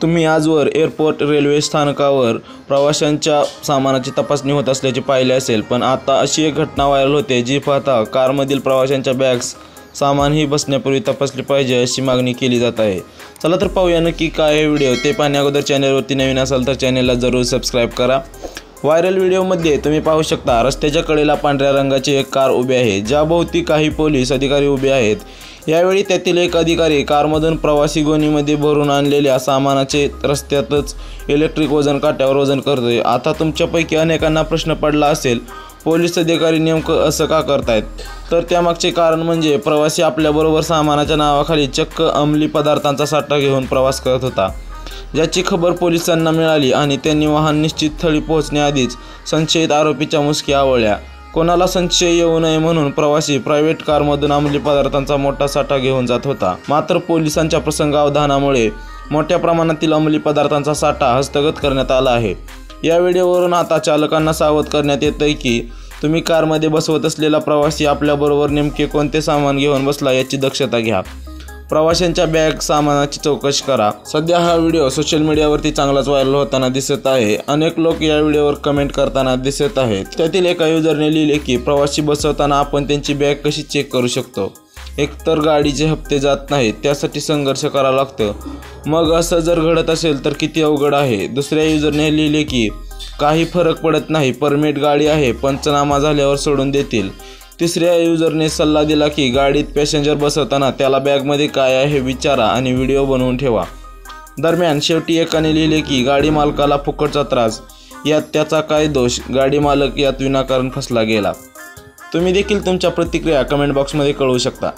तुम्ही आजवर airport railway स्थानकावर प्रवाशांच्या सामानाची तपासणी होत असल्याचे पाहिले असेल, पण आता अशी एक घटना व्हायरल होते जी पाहता कारमधील प्रवाशांच्या बॅग्स सामानही बसण्यापूर्वी तपासले पाहिजे अशी मागणी केली जात आहे। चला तर पाहूया नक्की काय आहे व्हिडिओ। ते पाहण्या अगोदर चॅनलवरती नवीन असाल तर चॅनलला जरूर सबस्क्राइब करा। व्हायरल व्हिडिओमध्ये तुम्ही पाहू शकता रस्त्याच्या कडेला पांढऱ्या रंगाची एक कार उभी आहे, ज्याभोवती काही पोलीस अधिकारी उभे आहेत। यावेळी त्यातील एक अधिकारी कारमधून प्रवासी गोणीमध्ये भरून आणलेल्या सामानाचे रस्त्यातच इलेक्ट्रिक वजन काट्यावर वजन करतोय। आता तुमच्यापैकी अनेकांना प्रश्न पडला असेल, पोलीस अधिकारी नेमकं असं का करतायत? तर त्यामागचे कारण म्हणजे प्रवासी आपल्याबरोबर सामानाच्या नावाखाली चक्क अंमली पदार्थांचा साठा घेऊन प्रवास करत होता, ज्याची खबर पोलिसांना मिळाली आणि त्यांनी वाहन निश्चित स्थळी पोहोचण्याआधीच संशयित आरोपीच्या मुसक्या आवळल्या। कोणाला संशय येऊ नये म्हणून प्रवासी प्रायव्हेट कारमधून अंमली पदार्थांचा मोठा साठा घेऊन जात होता, मात्र पोलिसांच्या प्रसंगावधानामुळे मोठ्या प्रमाणातील अंमली पदार्थांचा साठा हस्तगत करण्यात आला आहे। या व्हिडिओवरून आता चालकांना सावध करण्यात येतंय की तुम्ही कारमध्ये बसवत असलेला प्रवासी आपल्याबरोबर नेमके कोणते सामान घेऊन बसला याची दक्षता घ्या। प्रवाशांच्या बॅग सामानाची चौकशी करा। सध्या हा व्हिडिओ सोशल मीडियावरती चांगलाच व्हायरल होताना दिसत आहे। अनेक लोक या व्हिडिओवर कमेंट करताना दिसत आहेत। त्यातील एका युजरने लिहिले की प्रवासी बसवताना आपण त्यांची बॅग कशी चेक करू शकतो? एकतर गाडीचे हप्ते जात नाहीत, त्यासाठी संघर्ष करावा लागतं, मग असं जर घडत असेल तर किती अवघड आहे। दुसऱ्या युजरने लिहिले की काही फरक पडत नाही, परमिट गाडी आहे, पंचनामा झाल्यावर सोडून देतील। तिसऱ्या युजरने सल्ला दिला की गाडीत पॅसेंजर बसवताना त्याला बॅगमध्ये काय आहे हे विचारा आणि व्हिडिओ बनवून ठेवा। दरम्यान शेवटी एकाने लिहिले की गाडी मालकाला फुकटचा त्रास, यात त्याचा काय दोष, गाडी मालक यात विनाकारण फसला गेला। तुम्ही देखील तुमच्या प्रतिक्रिया कमेंट बॉक्समध्ये कळवू शकता।